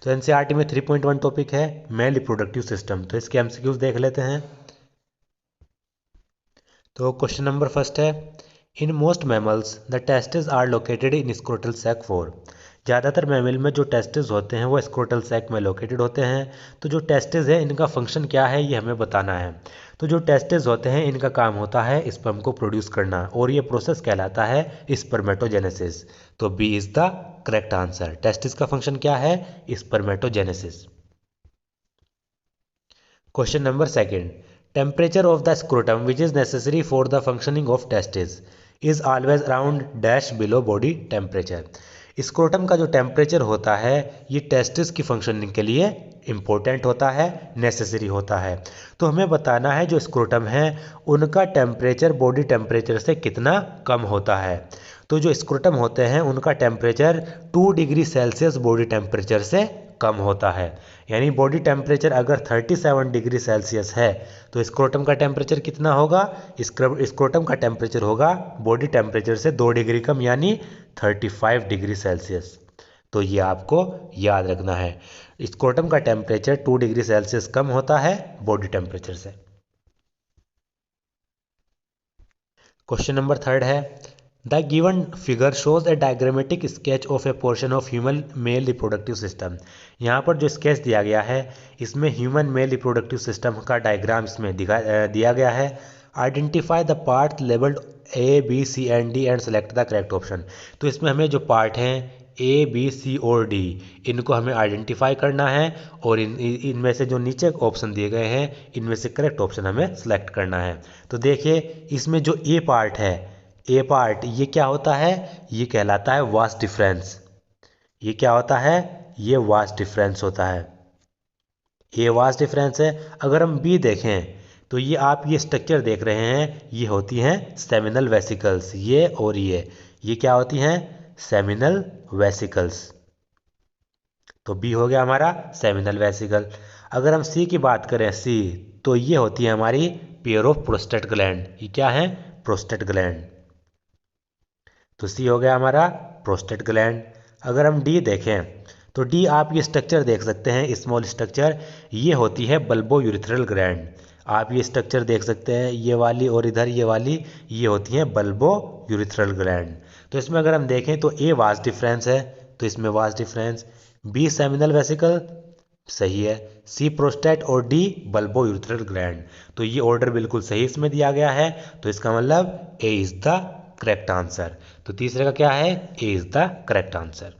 तो एनसीईआरटी में 3.1 टॉपिक है मेल रिप्रोडक्टिव सिस्टम। तो इसके एमसीक्यूज देख लेते हैं। तो क्वेश्चन नंबर फर्स्ट है, in most mammals the testis are located in scrotal sac 4। ज़्यादातर मैमल में जो टेस्टिस होते हैं वो स्क्रोटल सैक में लोकेटेड होते हैं। तो जो टेस्टिस है इनका फंक्शन क्या है ये हमें बताना है। तो जो टेस्टिस होते हैं इनका काम होता है स्पर्म को प्रोड्यूस करना और ये प्रोसेस कहलाता है स्पर्मेटोजेनेसिस। तो B is the correct answer. Testis का फंक्शन क्या है? Spermatogenesis. Question number second, temperature of the scrotum which is necessary for the functioning of testis is always around dash below body temperature. Scrotum का जो temperature होता है ये testis की functioning के लिए इम्पोर्टेंट होता है, नेसेसरी होता है। तो हमें बताना है जो स्क्रोटम है उनका टेम्परेचर बॉडी टेम्परेचर से कितना कम होता है। तो जो स्क्रोटम होते हैं उनका temperature 2 degree Celsius body temperature से कम होता है। यानी बॉडी टेम्परेचर अगर 37 डिग्री सेल्सियस है तो स्क्रोटम का टेम्परेचर कितना होगा? स्क्रोटम का टेम्परेचर होगा बॉडी टेम्परेचर से 2 डिग्री कम, यानी 35 डिग्री सेल्सियस। तो ये आपको याद रखना है, स्क्रोटम का टेम्परेचर 2 डिग्री सेल्सियस कम होता है बॉडी टेम्परेचर से। क्वेश्चन नंबर थर्ड है, the given figure shows a diagrammatic sketch of a portion of human male reproductive system. यहाँ पर जो स्केच दिया गया है इसमें ह्यूमन मेल रिप्रोडक्टिव सिस्टम का डायग्राम इसमें दिया गया है। Identify the part labelled A B C and D and select the correct option. तो इसमें हमें जो पार्ट हैं ए बी सी और डी इनको हमें आइडेंटिफाई करना है और इनमें से जो नीचे ऑप्शन दिए गए हैं इनमें से करेक्ट ऑप्शन हमें सेलेक्ट करना है। तो देखिए इसमें जो ए पार्ट है, ए पार्ट ये क्या होता है? ये कहलाता है वास्ट डिफरेंस। ये क्या होता है? ये वास्ट डिफरेंस होता है, ये वास्ट डिफरेंस है। अगर हम बी देखें तो ये आप ये स्ट्रक्चर देख रहे हैं ये होती हैं सेमिनल वेसिकल्स, ये और ये क्या होती हैं? Seminal vesicles. तो बी हो गया हमारा सेमिनल वेसिकल। अगर हम सी की बात करें, सी, तो ये होती है हमारी पेयर ऑफ प्रोस्टेट ग्लैंड। ये क्या है? Prostate gland. तो सी हो गया हमारा प्रोस्टेट ग्लैंड। अगर हम डी देखें तो डी आप ये स्ट्रक्चर देख सकते हैं स्मॉल स्ट्रक्चर, ये होती है बल्बो यूरिथ्रल ग्लैंड। आप ये स्ट्रक्चर देख सकते हैं ये वाली और इधर ये वाली, ये होती हैं बल्बो यूरिथ्रल ग्लैंड। तो इसमें अगर हम देखें तो ए वास डिफरेंस है, तो इसमें vas deferens. B seminal vesicle सही है, सी प्रोस्टेट और डी बल्बो यूरिथ्रल ग्लैंड। तो ये ऑर्डर बिल्कुल सही इसमें दिया गया है। तो इसका मतलब A is the correct answer. तो तीसरे का क्या है? A is the correct answer.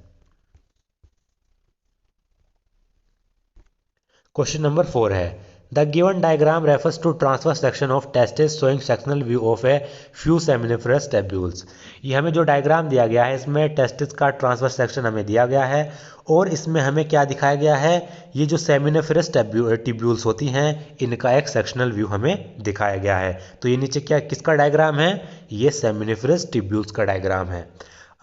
Question number 4 है, the given diagram refers to transverse section of testis showing sectional view of a few seminiferous tubules. ये हमें जो डायग्राम दिया गया है इसमें टेस्टिस का ट्रांसफर सेक्शन हमें दिया गया है और इसमें हमें क्या दिखाया गया है? ये जो सेमिनिफरस टिब्यूल्स होती हैं इनका एक सेक्शनल व्यू हमें दिखाया गया है। तो ये नीचे क्या किसका डायग्राम है? ये सेमिनिफरस टिब्यूल्स का डायग्राम है।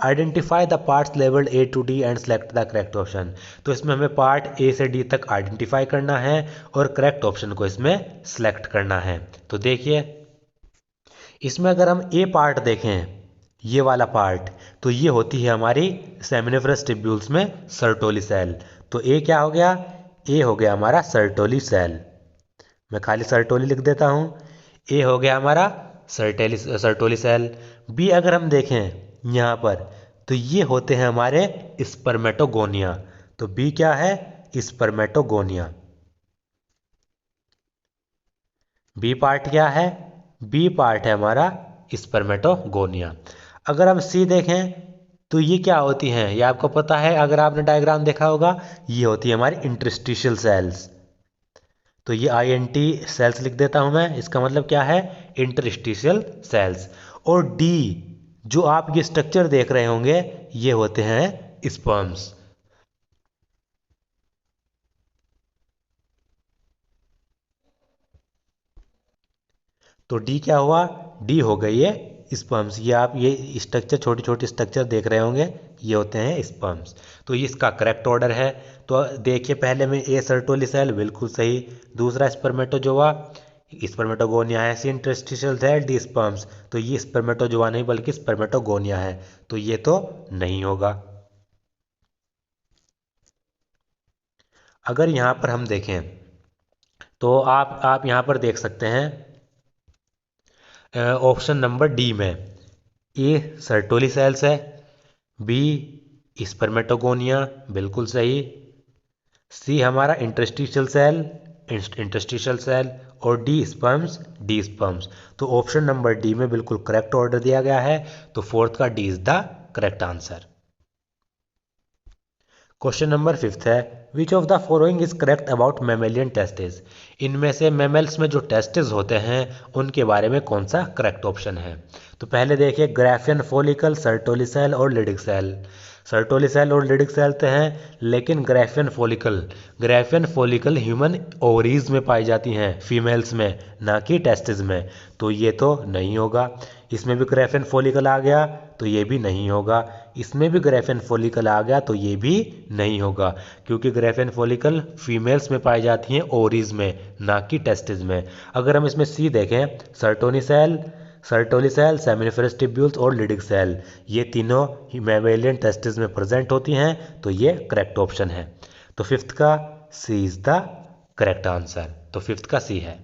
Identify the parts labelled A to D and select the correct option. तो इसमें हमें पार्ट ए से डी तक आइडेंटिफाई करना है और करेक्ट ऑप्शन को इसमें सेलेक्ट करना है। तो देखिए इसमें अगर हम ए पार्ट देखें, ये वाला पार्ट, तो ये होती है हमारी सेमिनिफरस टिब्यूल्स में सर्टोली सेल। तो ए क्या हो गया? ए हो गया हमारा सर्टोली सेल। मैं खाली सर्टोली लिख देता हूँ। ए हो गया हमारा सर्टोली सेल। बी अगर हम देखें यहाँ पर तो ये होते हैं हमारे स्पर्मेटोगोनिया। तो बी क्या है? स्पर्मेटोगोनिया। बी पार्ट क्या है? बी पार्ट है हमारा स्पर्मेटोगोनिया। अगर हम सी देखें तो ये क्या होती हैं? ये आपको पता है, अगर आपने डायग्राम देखा होगा, ये होती है हमारी इंटरस्टिशियल सेल्स। तो ये INT सेल्स लिख देता हूं मैं, इसका मतलब क्या है? Interstitial cells. और डी जो आप ये स्ट्रक्चर देख रहे होंगे ये होते हैं स्पर्म्स। तो डी क्या हुआ? डी हो गई है स्पर्म्स। ये आप ये स्ट्रक्चर छोटी छोटी स्ट्रक्चर देख रहे होंगे ये होते हैं स्पर्म्स। तो ये इसका करेक्ट ऑर्डर है। तो देखिए पहले में ए सर्टोली सेल बिल्कुल सही, दूसरा स्पर्मेटोजोआ, स्पर्मेटोगोनिया है, सी इंटरस्टिशियल सेल, डी स्पर्म्स। तो ये स्पर्मेटोजोआ नहीं बल्कि स्पर्मेटोगोनिया है, तो ये तो नहीं होगा। अगर यहाँ पर हम देखें तो आप यहाँ पर देख सकते हैं ऑप्शन नंबर डी में ए सर्टोली सेल्स है, बी स्पर्मेटोगोनिया बिल्कुल सही, सी हमारा इंटरस्टिशियल सेल और डी स्पर्म्स। तो ऑप्शन नंबर डी में बिल्कुल करेक्ट ऑर्डर दिया गया है, तो फोर्थ का D is the correct answer. Question number 5 है which of the following is correct about mammalian testis. इनमें से मेमल्स में जो टेस्टिस होते हैं उनके बारे में कौन सा करेक्ट ऑप्शन है। तो पहले देखिए ग्राफियन फॉलिकल, सर्टोली सेल और लिडिक सेल। सर्टोली सेल और लिडिक सेल तो हैं, लेकिन ग्राफियन फॉलिकल ह्यूमन ओवरीज में पाई जाती हैं, फीमेल्स में, ना कि टेस्टिस में। तो ये तो नहीं होगा। इसमें भी ग्राफियन फॉलिकल आ गया तो ये भी नहीं होगा, इसमें भी ग्राफियन फॉलिकल आ गया तो ये भी नहीं होगा, क्योंकि ग्राफियन फॉलिकल फीमेल्स में पाई जाती हैं ओवरीज में, ना कि टेस्टिस में। अगर हम इसमें सी देखें, सर्टोली सेल, सेमिनिफरस टिब्यूल्स और लिडिक सेल, ये तीनों मैमेलियन टेस्टिस में प्रेजेंट होती हैं, तो ये करेक्ट ऑप्शन है। तो फिफ्थ का C is the correct answer, तो फिफ्थ का सी है।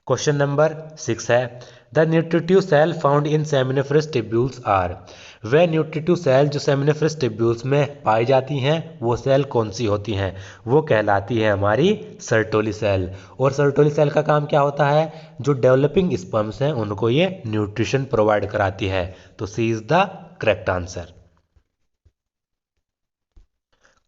क्वेश्चन नंबर 6 है the nutritive cell found in seminiferous tubules are. वह न्यूट्रिटिव सेल जो सेमिनिफरस टिब्यूल्स में पाई जाती हैं वो सेल कौन सी होती हैं, वो कहलाती है हमारी सर्टोली सेल। और सर्टोली सेल का काम क्या होता है, जो डेवलपिंग स्पर्म्स हैं उनको ये न्यूट्रिशन प्रोवाइड कराती है। तो C is the correct answer.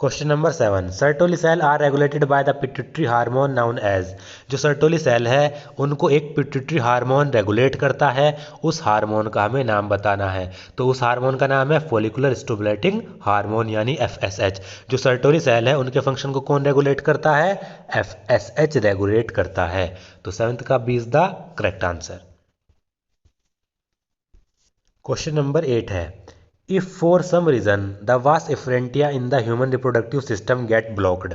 Question number 7 Sertoli cell are regulated by the pituitary hormone known as. जो सर्टोली सेल है उनको एक पिट्यूटरी हार्मोन रेगुलेट करता है, उस हार्मोन का हमें नाम बताना है। तो उस हार्मोन का नाम है फोलिकुलर स्टिमुलेटिंग हार्मोन यानी FSH। जो सर्टोली सेल है उनके फंक्शन को कौन रेगुलेट करता है, FSH रेगुलेट करता है। तो सेवंथ का B is the correct answer. Question number 8 है if for some reason the vas efferentia in the human reproductive system get blocked.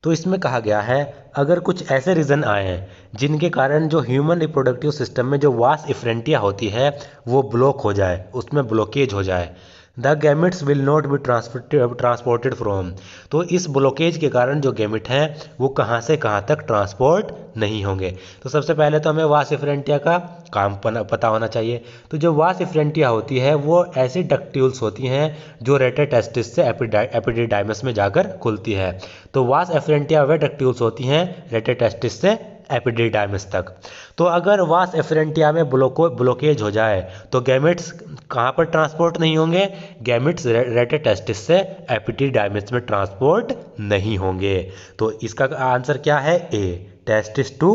तो इसमें कहा गया है अगर कुछ ऐसे रीज़न आए हैं जिनके कारण जो ह्यूमन रिप्रोडक्टिव सिस्टम में जो वास एफरेंटिया होती है वो ब्लॉक हो जाए, उसमें ब्लॉकेज हो जाए, the gametes will not be transported from. तो इस ब्लॉकेज के कारण जो गैमिट हैं वो कहाँ से कहाँ तक ट्रांसपोर्ट नहीं होंगे। तो सबसे पहले तो हमें वास एफरेंटिया का काम पता होना चाहिए। तो जो वास एफरेंटिया होती है वो ऐसी डक्ट्यूल्स होती हैं जो रेटेटेस्टिस से एपिडिडाइमस में जाकर खुलती है। तो वास एफरेंटिया वे डक्ट्यूल्स होती हैं रेटेटेस्टिस से एपिडिडाइमस तक। तो अगर वास एफरेंटिया में ब्लॉकेज हो जाए तो गैमेट्स कहाँ पर ट्रांसपोर्ट नहीं होंगे, गैमेट्स रेटेटेस्टिस से एपिडिडाइमस में ट्रांसपोर्ट नहीं होंगे। तो इसका आंसर क्या है, ए टेस्टिस टू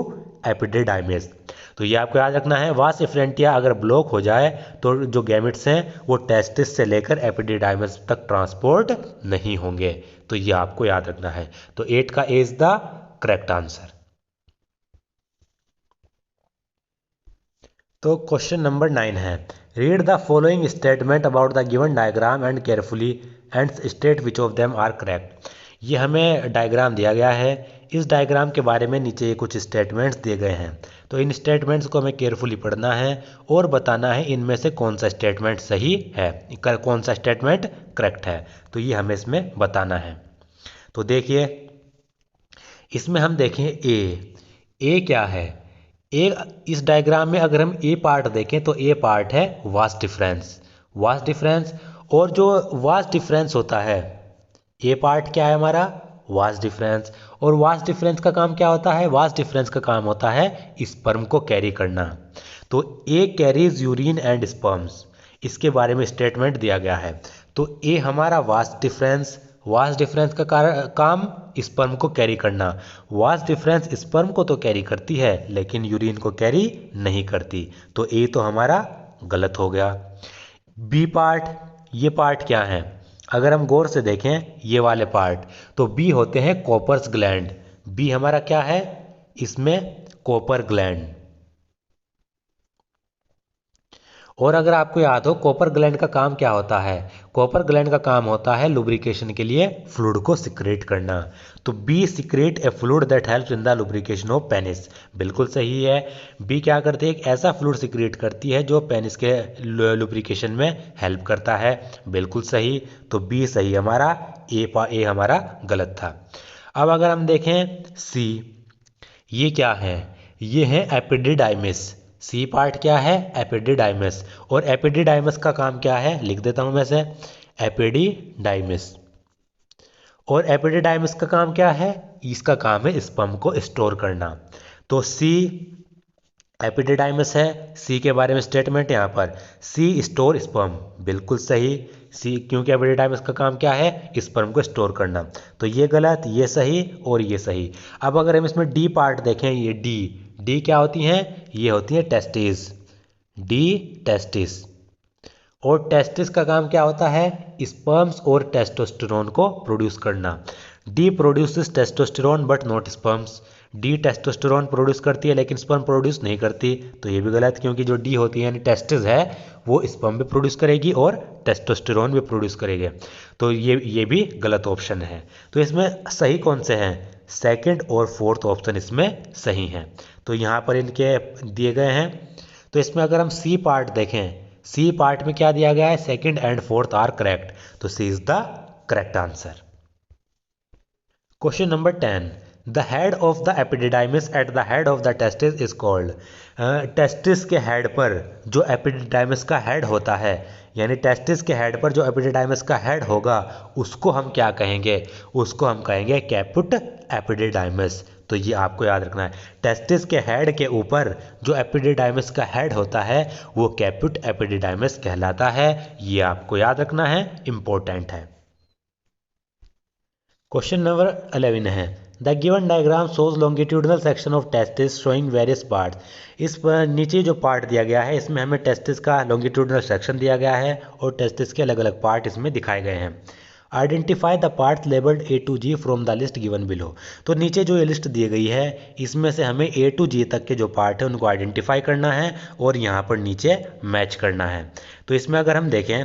एपिडिडाइमस। तो ये आपको याद रखना है, वास एफरेंटिया अगर ब्लॉक हो जाए तो जो गैमेट्स हैं वो टेस्टिस से लेकर एपिडिडाइमस तक ट्रांसपोर्ट नहीं होंगे। तो ये आपको याद रखना है। तो 8 का A is the correct answer. तो क्वेश्चन नंबर 9 है read the following statement about the given diagram and carefully and state which of them are correct. ये हमें डायग्राम दिया गया है, इस डायग्राम के बारे में नीचे कुछ स्टेटमेंट्स दिए गए हैं। तो इन स्टेटमेंट्स को हमें केयरफुली पढ़ना है और बताना है इनमें से कौन सा स्टेटमेंट सही है, कौन सा स्टेटमेंट करेक्ट है। तो ये हमें इसमें बताना है। तो देखिए इसमें हम देखें ए क्या है, ए इस डायग्राम में अगर हम ए पार्ट देखें तो ए पार्ट है वास्ट डिफरेंस। और जो वास्ट डिफरेंस होता है, ए पार्ट क्या है हमारा, वास्ट डिफरेंस। और वास्ट डिफरेंस का काम क्या होता है, वास्ट डिफरेंस का काम होता है स्पर्म को कैरी करना। तो ए कैरीज यूरिन एंड स्पर्म्स, इसके बारे में स्टेटमेंट दिया गया है। तो ए हमारा वास्ट डिफरेंस का काम स्पर्म को कैरी करना। वास्ट डिफरेंस स्पर्म को तो कैरी करती है लेकिन यूरिन को कैरी नहीं करती। तो ए तो हमारा गलत हो गया। बी पार्ट, ये पार्ट क्या है, अगर हम गौर से देखें ये वाले पार्ट, तो बी होते हैं कॉपर्स ग्लैंड। बी हमारा क्या है, इसमें कॉपर ग्लैंड। और अगर आपको याद हो कॉपर ग्लैंड का काम क्या होता है, कॉपर ग्लैंड का काम होता है लुब्रिकेशन के लिए फ्लूइड को सिक्रेट करना। तो B secrete a fluid that helps in the lubrication of penis, बिल्कुल सही है। बी क्या करती है, एक ऐसा फ्लूइड सिक्रेट करती है जो पेनिस के लुब्रिकेशन में हेल्प करता है, बिल्कुल सही। तो बी सही हमारा, ए हमारा गलत था। अब अगर हम देखें सी, ये क्या है, ये है एपिडिडाइमिस। सी पार्ट क्या है, एपिडिडाइमिस। और एपिडिडाइमिस का काम क्या है, लिख देता हूं मैं से, एपिडिडाइमिस। और एपिडिडाइमिस का काम क्या है, इसका काम है स्पर्म को स्टोर करना। तो सी एपिडिडाइमिस है, सी के बारे में स्टेटमेंट यहाँ पर, सी स्टोर स्पर्म, बिल्कुल सही। सी, क्योंकि एपिडिडाइमिस का काम क्या है, स्पर्म को स्टोर करना। तो ये गलत, ये सही और ये सही। अब अगर हम इसमें डी पार्ट देखें, ये डी, डी क्या होती हैं, ये होती हैं टेस्टिस, डी टेस्टिस। और टेस्टिस का काम क्या होता है, स्पर्म्स और टेस्टोस्टेरोन को प्रोड्यूस करना। D produces testosterone but not sperms, D testosterone produce करती है लेकिन स्पर्म प्रोड्यूस नहीं करती। तो ये भी गलत, क्योंकि जो डी होती है यानी टेस्टिस है वो स्पर्म भी प्रोड्यूस करेगी और टेस्टोस्टेरोन भी प्रोड्यूस करेगी। तो ये भी गलत ऑप्शन है। तो इसमें सही कौन से हैं, सेकंड और फोर्थ ऑप्शन इसमें सही हैं। तो यहाँ पर इनके दिए गए हैं। तो इसमें अगर हम सी पार्ट देखें, सी पार्ट में क्या दिया गया है, second and fourth are correct. तो C is the correct answer. Question number 10, the head of the epididymis at the head of the testis is called. Testis के हेड पर जो एपिडिडाइमिस का हेड होता है, यानी टेस्टिस के हेड पर जो एपिडिडाइमिस का हेड होगा उसको हम क्या कहेंगे, उसको हम कहेंगे कैपुट एपिडिडाइमिस। तो ये आपको याद रखना है, टेस्टिस के हेड के ऊपर जो एपिडिडाइमिस का हेड होता है वो कैपुट एपिडिडाइमिस कहलाता है। ये आपको याद रखना है, इंपॉर्टेंट है। क्वेश्चन नंबर 11 है, the given diagram shows longitudinal section of testis showing various parts. इस पर नीचे जो पार्ट दिया गया है इसमें हमें टेस्टिस का लॉन्गिट्यूडनल सेक्शन दिया गया है और टेस्टिस के अलग अलग पार्ट इसमें दिखाए गए हैं। Identify the parts labelled A to G from the list given below. तो नीचे जो ये लिस्ट दी गई है इसमें से हमें ए टू जी तक के जो पार्ट है उनको आइडेंटिफाई करना है और यहाँ पर नीचे मैच करना है। तो इसमें अगर हम देखें,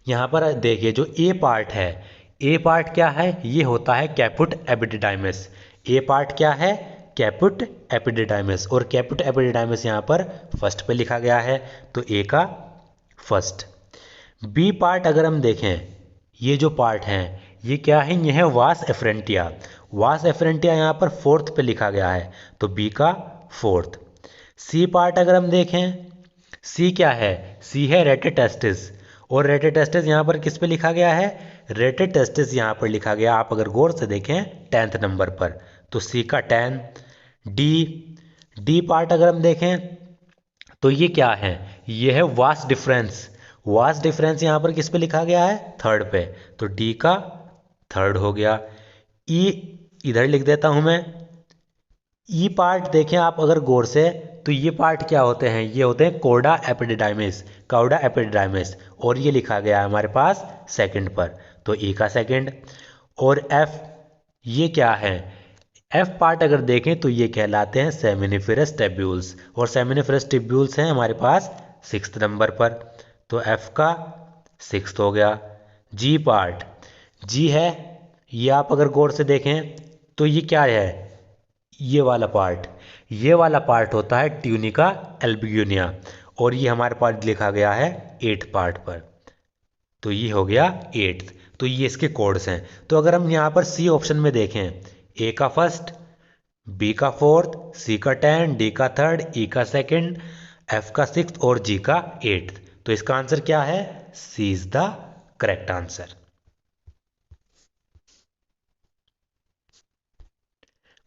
यहाँ पर देखिए जो ए पार्ट है, ए पार्ट क्या है, ये होता है कैपुट एपिडिडाइमिस। ए पार्ट क्या है, कैपुट एपिडिडाइमिस। और कैपुट एपिडिडाइमिस यहाँ पर फर्स्ट पे लिखा गया है, तो ए का फर्स्ट। बी पार्ट अगर हम देखें, ये जो पार्ट हैं ये क्या है, ये है वास एफरेंटिया। वास एफरेंटिया यहाँ पर फोर्थ पे लिखा गया है, तो बी का फोर्थ। सी पार्ट अगर हम देखें, सी क्या है, सी है रेटेटेस्टिस। और रेटेटेस्टिस यहाँ पर किस पे लिखा गया है, रेटेटेस्टिस यहाँ पर लिखा गया, आप अगर गौर से देखें 10th नंबर पर, तो सी का 10। डी पार्ट अगर हम देखें तो ये क्या है, ये है वास डिफरेंस। वास डिफरेंस यहाँ पर किस पे लिखा गया है, थर्ड पे, तो डी का थर्ड हो गया। ई इधर लिख देता हूं मैं। ई पार्ट देखें आप अगर गौर से, तो ये पार्ट क्या होते हैं, ये होते हैं कोडा एपिडिडाइमिस, काउडा एपिडिडाइमिस। और ये लिखा गया है हमारे पास सेकंड पर, तो ए का सेकंड। और एफ, ये क्या है, एफ पार्ट अगर देखें तो ये कहलाते हैं सेमिनिफेरस टेब्यूल्स। और सेमिनिफेरस टेब्यूल्स हैं हमारे पास 6th नंबर पर, तो एफ का 6th हो गया। जी पार्ट, जी है, ये आप अगर गौर से देखें तो ये क्या है, ये वाला पार्ट, ये वाला पार्ट होता है ट्यूनिका एल्ब्यूनिया। और ये हमारे पास लिखा गया है 8th पार्ट पर, तो ये हो गया 8th। तो ये इसके कोड्स हैं। तो अगर हम यहाँ पर सी ऑप्शन में देखें, ए का फर्स्ट, बी का फोर्थ, सी का 10, डी का थर्ड, ई का सेकंड, एफ का 6th और जी का 8th। तो इसका आंसर क्या है, C is the correct answer.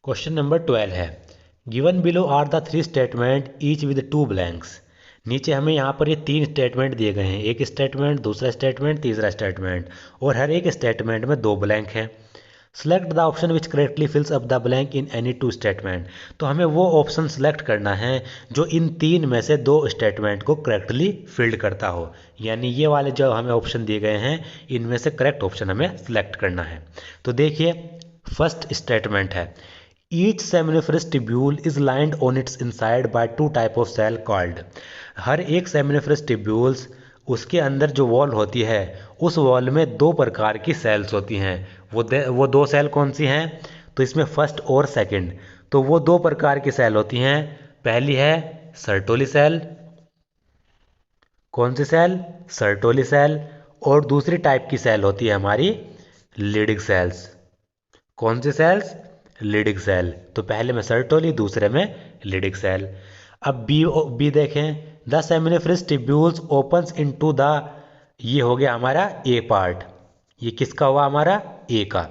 Question number 12 है, given below are the 3 statement each with 2 blanks. नीचे हमें यहाँ पर ये 3 स्टेटमेंट दिए गए हैं, एक स्टेटमेंट, दूसरा स्टेटमेंट, तीसरा स्टेटमेंट, और हर एक स्टेटमेंट में 2 ब्लैंक हैं। Select the option which correctly फिल्स up the blank in any 2 statement. तो हमें वो ऑप्शन सेलेक्ट करना है जो इन 3 में से 2 स्टेटमेंट को करेक्टली फिल्ड करता हो। यानी ये वाले जो हमें ऑप्शन दिए गए हैं इनमें से करेक्ट ऑप्शन हमें सेलेक्ट करना है। तो देखिए फर्स्ट स्टेटमेंट है, each seminiferous tubule is lined on its inside by two type of cell called. हर एक सेमिनिफरस टिब्यूल्स उसके अंदर जो वॉल होती है उस वॉल में दो प्रकार की सेल्स होती हैं। वो दो सेल कौन सी हैं? तो इसमें फर्स्ट और सेकंड, तो वो दो प्रकार की सेल होती हैं। पहली है सर्टोली सेल। कौन सी सेल? Sertoli cell. और दूसरी टाइप की सेल होती है हमारी लीडिंग सेल्स। कौन सी सेल्स? Leading cell. तो पहले में सर्टोली, दूसरे में लीडिंग सेल। अब बी देखें, the seminiferous tubules opens into the, ये हो गया हमारा ए पार्ट। ये किसका हुआ? हमारा ए का।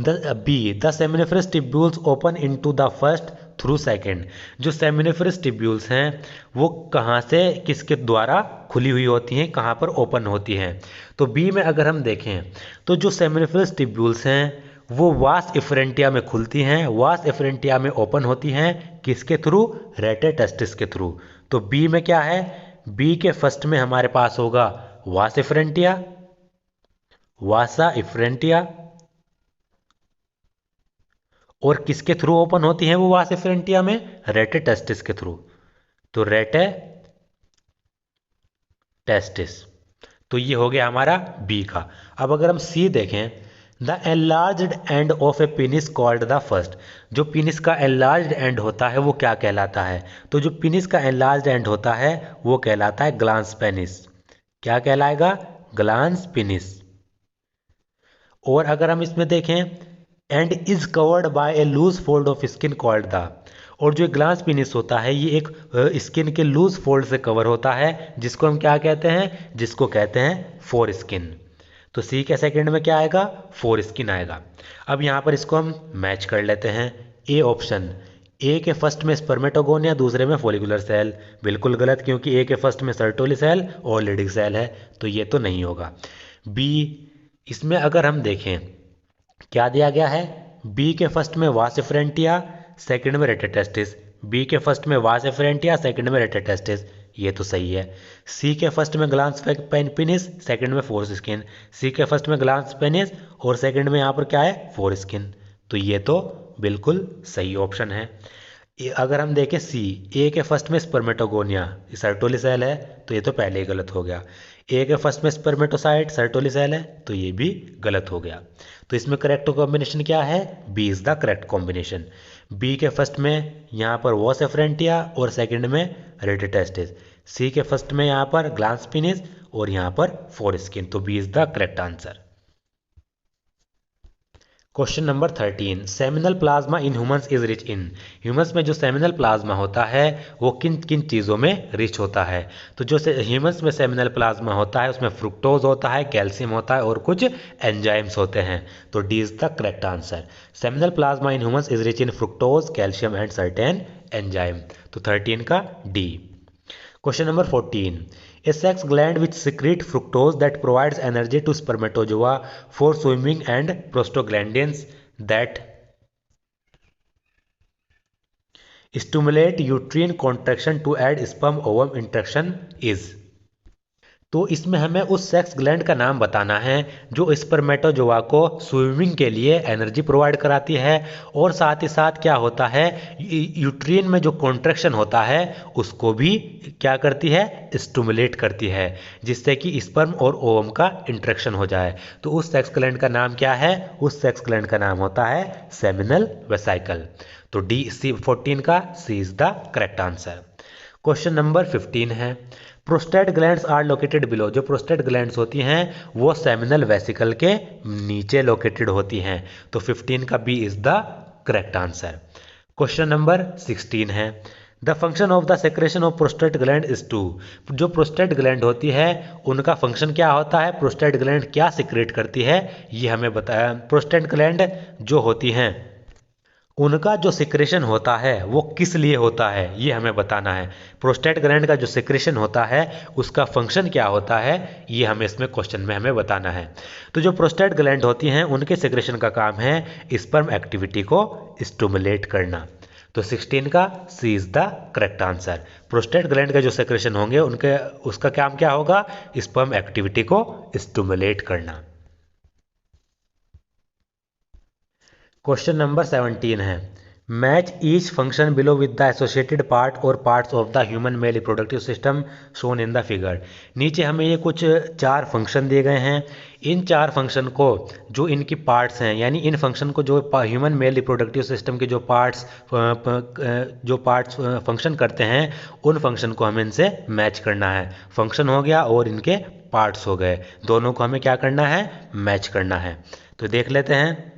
The seminiferous tubules open into the first through second. जो सेमिनिफरस टिब्यूल्स हैं वो कहाँ से, किसके द्वारा खुली हुई होती हैं, कहाँ पर ओपन होती हैं? तो बी में अगर हम देखें तो जो सेमिनिफरस टिब्यूल्स हैं वो वास एफरेंटिया में खुलती हैं, वास एफरेंटिया में ओपन होती हैं। किसके थ्रू? रेटे टेस्टिस के थ्रू। तो बी में क्या है? बी के फर्स्ट में हमारे पास होगा वास एफरेंटिया, वासा एफरेंटिया। और किसके थ्रू ओपन होती हैं वो वास एफरेंटिया में? रेटे टेस्टिस के थ्रू। तो रेटे टेस्टिस। तो ये हो गया हमारा बी का। अब अगर हम सी देखें, the enlarged end of a penis called the first. जो पिनिस का एनलार्ज्ड एंड होता है वो क्या कहलाता है? तो जो पिनिस का एनलार्ज्ड एंड होता है वो कहलाता है ग्लांस पेनिस। क्या कहलाएगा? Glans penis. और अगर हम इसमें देखें, and is covered by a loose fold of skin called the. और जो ग्लास पिनिस होता है ये एक स्किन के लूज फोल्ड से कवर होता है, जिसको हम क्या कहते हैं? जिसको कहते हैं फोर स्किन। तो सी के सेकंड में क्या आएगा? फोर स्किन आएगा। अब यहाँ पर इसको हम मैच कर लेते हैं। ए ऑप्शन, ए के फर्स्ट में स्पर्मेटोगोनिया, दूसरे में फॉलिकुलर सेल। बिल्कुल गलत, क्योंकि ए के फर्स्ट में सर्टोली सेल और लीडिंग सेल है, तो ये तो नहीं होगा। बी, इसमें अगर हम देखें क्या दिया गया है? बी के फर्स्ट में वास एफरेंटिया, सेकंड में रेटेटेस्टिस। बी के फर्स्ट में वास एफरेंटिया, सेकंड में रेटेटेस्टिस, ये तो सही है। सी के फर्स्ट में ग्लांस पेनिस, सेकंड में फोर स्किन। सी के फर्स्ट में ग्लांस पेनिस और सेकंड में यहाँ पर क्या है? Four skin. तो ये तो बिल्कुल सही ऑप्शन है। अगर हम देखें सी, ए के फर्स्ट में स्पर्मेटोगोनिया, सर्टोली सेल है, तो ये तो पहले ही गलत हो गया। ए के फर्स्ट में स्पर्मेटोसाइट, सर्टोली सेल है, तो ये भी गलत हो गया। तो इसमें करेक्ट कॉम्बिनेशन क्या है? B is the correct combination. B के फर्स्ट में यहाँ पर वॉस एफरेंटिया और सेकंड में रेटेटेस्टिस। सी के फर्स्ट में यहाँ पर ग्लांस पिनिस और यहाँ पर फोर स्किन। तो B is the correct answer. Question number 13, seminal plasma in humans is rich in. Humans में जो सेमिनल प्लाज्मा होता है वो किन किन चीज़ों में रिच होता है? तो जो ह्यूमंस में सेमिनल प्लाज्मा होता है उसमें फ्रुक्टोज होता है, कैल्शियम होता है और कुछ एंजाइम्स होते हैं। तो D is the correct answer. Seminal plasma in humans is rich in fructose, calcium and certain enzyme. तो 13 का D. Question number 14. A sex gland which secrete fructose that provides energy to spermatozoa for swimming and prostaglandins that stimulate uterine contraction to aid sperm ovum interaction is। तो इसमें हमें उस sex gland का नाम बताना है जो स्पर्मेटोजोआ को स्विमिंग के लिए एनर्जी प्रोवाइड कराती है और साथ ही साथ क्या होता है, यूट्रीन में जो कॉन्ट्रैक्शन होता है उसको भी क्या करती है? स्टिमुलेट करती है, जिससे कि स्पर्म और ओवम का इंट्रैक्शन हो जाए। तो उस सेक्स ग्लैंड का नाम क्या है? उस सेक्स ग्लैंड का नाम होता है सेमिनल वेसिकल। तो डी सी 14 का C is the correct answer. Question number 15 है, prostate glands are located below. जो प्रोस्टेट ग्लैंड्स होती हैं वो सेमिनल वेसिकल के नीचे लोकेटेड होती हैं। तो 15 का B is the correct answer. Question number 16 है, the function of the secretion of prostate gland is to. जो प्रोस्टेट ग्लैंड होती है उनका फंक्शन क्या होता है? प्रोस्टेट ग्लैंड क्या सिक्रेट करती है ये हमें बताया। प्रोस्टेट ग्लैंड जो होती हैं उनका जो सिक्रेशन होता है वो किस लिए होता है ये हमें बताना है। प्रोस्टेट ग्लैंड का जो सिक्रेशन होता है उसका फंक्शन क्या होता है ये हमें इसमें क्वेश्चन में हमें बताना है। तो जो प्रोस्टेट ग्लैंड होती हैं उनके सिक्रेशन का काम है स्पर्म एक्टिविटी को स्टिमुलेट करना। तो 16 का C is the correct answer. Prostate gland का जो सिक्रेशन होंगे उनके उसका काम क्या होगा? स्पर्म एक्टिविटी को स्टिमुलेट करना। क्वेश्चन नंबर 17 है, match each function below with the associated part और parts of the human male reproductive system shown in the figure. नीचे हमें ये कुछ 4 फंक्शन दिए गए हैं। इन 4 फंक्शन को जो इनकी पार्ट्स हैं, यानी इन फंक्शन को जो ह्यूमन मेल रिप्रोडक्टिव सिस्टम के जो पार्ट्स फंक्शन करते हैं, उन फंक्शन को हमें इनसे मैच करना है। फंक्शन हो गया और इनके पार्ट्स हो गए, दोनों को हमें क्या करना है, मैच करना है। तो देख लेते हैं।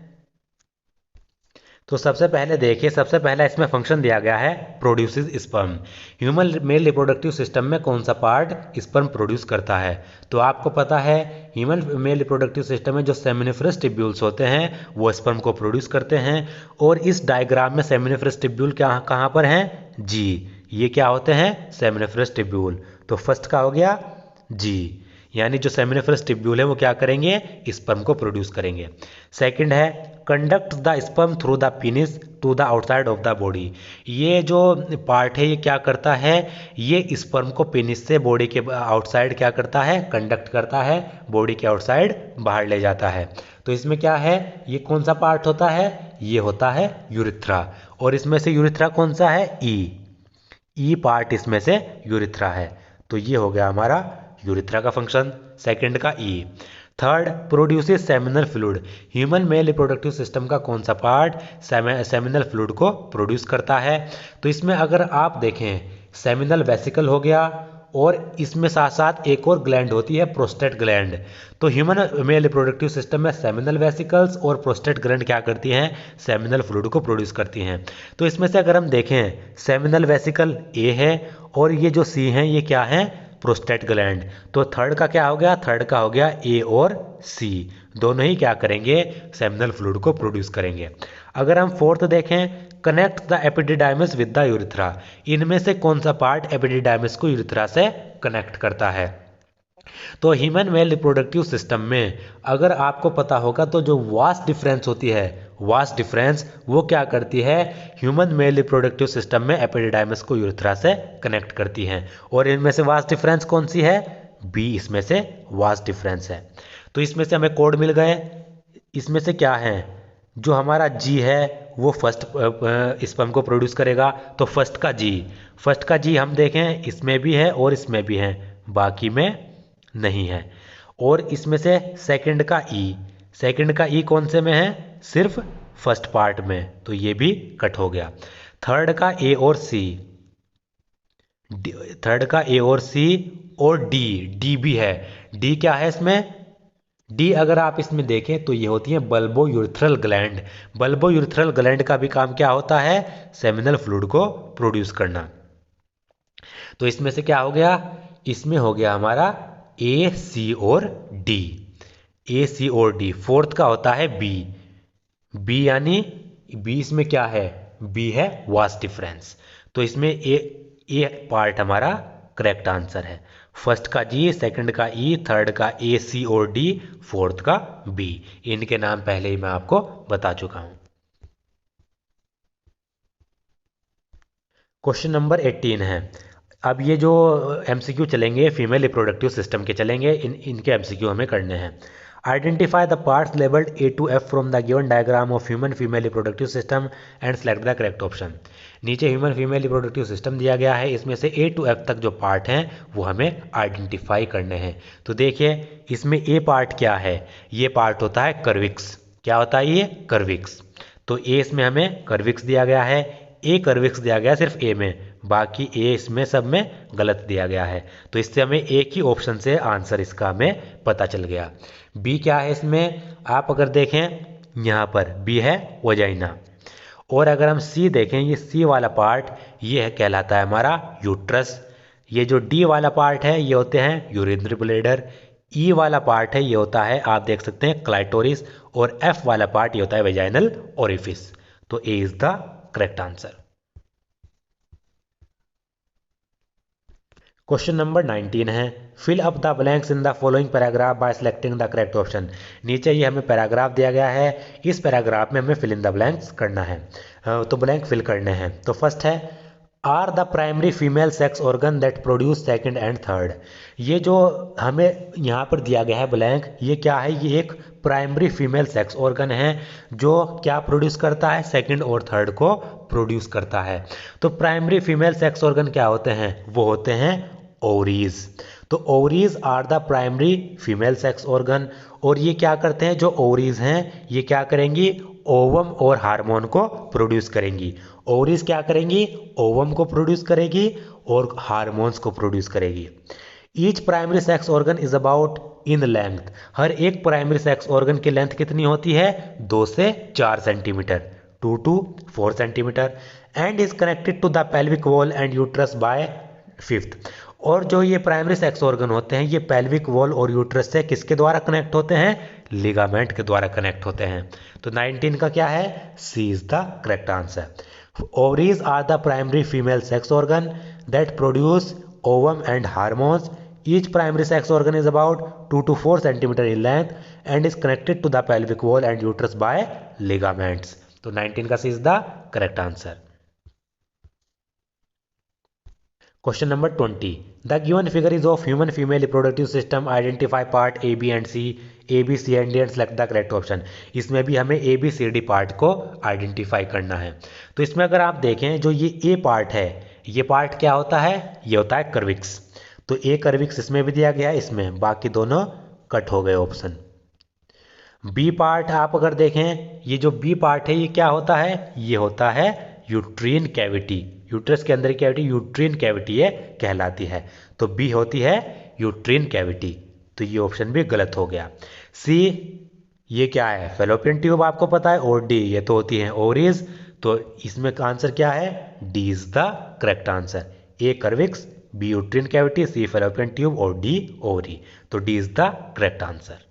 तो सबसे पहले देखिए, सबसे पहला इसमें फंक्शन दिया गया है produces sperm. Human male reproductive system में कौन सा पार्ट स्पर्म प्रोड्यूस करता है? तो आपको पता है ह्यूमन मेल रिप्रोडक्टिव सिस्टम में जो सेमिनिफरस टिब्यूल्स होते हैं वो स्पर्म को प्रोड्यूस करते हैं। और इस डायग्राम में सेमिनिफरस टिब्यूल कहाँ पर हैं? जी, ये क्या होते हैं? Seminiferous tubule. तो फर्स्ट का हो गया जी, यानी जो सेमिनिफरस टिब्यूल है वो क्या करेंगे? स्पर्म को प्रोड्यूस करेंगे। सेकंड है conduct the sperm through the penis to the outside of the body. ये जो पार्ट है ये क्या करता है? ये स्पर्म को पेनिस से बॉडी के आउटसाइड क्या करता है? कंडक्ट करता है, बॉडी के आउटसाइड बाहर ले जाता है। तो इसमें क्या है, ये कौन सा पार्ट होता है? ये होता है यूरिथ्रा। और इसमें से यूरिथ्रा कौन सा है? ई पार्ट इसमें से यूरिथ्रा है। तो ये हो गया हमारा यूरिथ्रा का फंक्शन, सेकंड का E. Third, produces seminal fluid. Human male reproductive system का कौन सा पार्ट सेमिनल फ्लूइड को प्रोड्यूस करता है? तो इसमें अगर आप देखें, सेमिनल वेसिकल हो गया और इसमें साथ साथ एक और ग्लैंड होती है, प्रोस्टेट ग्लैंड। तो ह्यूमन मेल रिप्रोडक्टिव सिस्टम में सेमिनल वेसिकल्स और प्रोस्टेट ग्लैंड क्या करती हैं? सेमिनल फ्लूइड को प्रोड्यूस करती हैं। तो इसमें से अगर हम देखें, सेमिनल वेसिकल ए है और ये जो सी हैं ये क्या हैं? Prostate gland. तो थर्ड का क्या हो गया? थर्ड का हो गया ए और सी, दोनों ही क्या करेंगे? सेमिनल फ्लूइड को प्रोड्यूस करेंगे। अगर हम फोर्थ देखें, connect the epididymis with the urethra. इनमें से कौन सा पार्ट एपिडिडाइमिस को यूरिथ्रा से कनेक्ट करता है? तो ह्यूमन मेल रिप्रोडक्टिव सिस्टम में अगर आपको पता होगा तो जो वास्ट डिफरेंस होती है, वास्ट डिफरेंस वो क्या करती है? ह्यूमन मेल रिप्रोडक्टिव सिस्टम में एपिडिडाइमिस को यूरिथ्रा से कनेक्ट करती हैं। और इनमें से वास्ट डिफरेंस कौन सी है? बी इसमें से वास्ट डिफरेंस है। तो इसमें से हमें कोड मिल गए। इसमें से क्या है? जो हमारा जी है वो फर्स्ट स्पर्म को प्रोड्यूस करेगा। तो फर्स्ट का जी हम देखें, इसमें भी है और इसमें भी है, बाकी में नहीं है। और इसमें से सेकंड का ई कौन से में है? सिर्फ फर्स्ट पार्ट में, तो ये भी कट हो गया। थर्ड का ए और सी और डी भी है। डी क्या है इसमें? डी अगर आप इसमें देखें तो ये होती है bulbo urethral gland. Bulbo urethral gland का भी काम क्या होता है? सेमिनल फ्लूइड को प्रोड्यूस करना। तो इसमें से क्या हो गया? इसमें हो गया हमारा ए सी और डी। फोर्थ का होता है बी यानी बी इसमें क्या है? बी है वास्ट डिफरेंस। तो इसमें ए पार्ट हमारा करेक्ट आंसर है। फर्स्ट का जी, सेकंड का ई, थर्ड का ए सी और डी, फोर्थ का बी। इनके नाम पहले ही मैं आपको बता चुका हूं। क्वेश्चन नंबर 18 है। अब ये जो एमसीक्यू चलेंगे फीमेल रिप्रोडक्टिव सिस्टम के चलेंगे, इनके एमसीक्यू हमें करने हैं। Identify the parts labelled A to F from the given diagram of human female reproductive system and select the correct option. नीचे ह्यूमन फीमेल रिप्रोडक्टिव सिस्टम दिया गया है, इसमें से ए टू एफ तक जो पार्ट हैं वो हमें आइडेंटिफाई करने हैं। तो देखिए इसमें ए पार्ट क्या है? ये पार्ट होता है कर्विक्स। क्या होता है ये? कर्विक्स। तो ए इसमें हमें कर्विक्स दिया गया है, ए कर्विक्स दिया गया सिर्फ ए में, बाकी ए इसमें सब में गलत दिया गया है। तो इससे हमें एक ही ऑप्शन से आंसर इसका हमें पता चल गया। बी क्या है इसमें? आप अगर देखें यहाँ पर बी है वजाइना। और अगर हम सी देखें, ये सी वाला पार्ट ये है कहलाता है हमारा यूट्रस। ये जो डी वाला पार्ट है ये होते हैं यूरिनरी ब्लैडर। ई वाला पार्ट है ये होता है, आप देख सकते हैं, क्लाइटोरिस। और एफ वाला पार्ट ये होता है वेजाइनल ओरिफिस। तो A is the correct answer. Question number 19 है, fill up the blanks in the following paragraph by selecting the correct option. नीचे ये हमें पैराग्राफ दिया गया है, इस पैराग्राफ में हमें फिल इन द ब्लैंक्स करना है। तो ब्लैंक फिल करने हैं। तो फर्स्ट है are the primary female sex organ that produce second and third. ये जो हमें यहाँ पर दिया गया है ब्लैंक, ये क्या है? ये एक प्राइमरी फीमेल सेक्स ऑर्गन है जो क्या प्रोड्यूस करता है? सेकंड और थर्ड को प्रोड्यूस करता है। तो प्राइमरी फीमेल सेक्स ऑर्गन क्या होते हैं? वो होते हैं ओवरीज। तो ovaries are the primary female sex organ. और ये क्या करते हैं? जो ओवरीज हैं ये क्या करेंगी? ओवम और हार्मोन को प्रोड्यूस करेंगी। ओवरीज क्या करेंगी? ओवम को प्रोड्यूस करेगी और हार्मोन्स को प्रोड्यूस करेगी। Each primary sex organ is about in length. हर एक प्राइमरी सेक्स ऑर्गन की लेंथ कितनी होती है? 2 से 4 centimetre, 2 to 4 centimetre. And is connected to the pelvic wall and uterus by fifth. और जो ये प्राइमरी सेक्स ऑर्गन होते हैं ये पेल्विक वॉल और यूट्रस से किसके द्वारा कनेक्ट होते हैं? लिगामेंट के द्वारा कनेक्ट होते हैं। तो 19 का क्या है? C is the correct answer. Ovaries are the primary female sex organ that produce ovum and hormones. Each primary sex organ is about 2 to 4 centimeter in length and is connected to the pelvic wall and uterus by ligaments. तो 19 का C is the correct answer. Question number 20. The given figure is of human female reproductive system. Identify part A, B and C. A, B, C and D and select the correct option. इसमें भी हमें A, B, C, D part को identify करना है। तो इसमें अगर आप देखें जो ये A पार्ट है, ये पार्ट क्या होता है? ये होता है कर्विक्स। तो A कर्विक्स इसमें भी दिया गया है, इसमें बाकी दोनों कट हो गए ऑप्शन। बी पार्ट आप अगर देखें, ये जो बी पार्ट है ये क्या होता है? ये होता है यूट्रीन कैविटी। यूट्रस के अंदर कैविटी यूट्रीन कैविटी ये कहलाती है। तो बी होती है यूट्रीन कैविटी। तो ये ऑप्शन भी गलत हो गया। सी ये क्या है? फेलोपियन ट्यूब आपको पता है। और डी ये तो होती है ओवरीज। तो इसमें का आंसर क्या है? D is the correct answer. A cervix, B uterine cavity, C fallopian tube और डी ओवरी। तो D is the correct answer.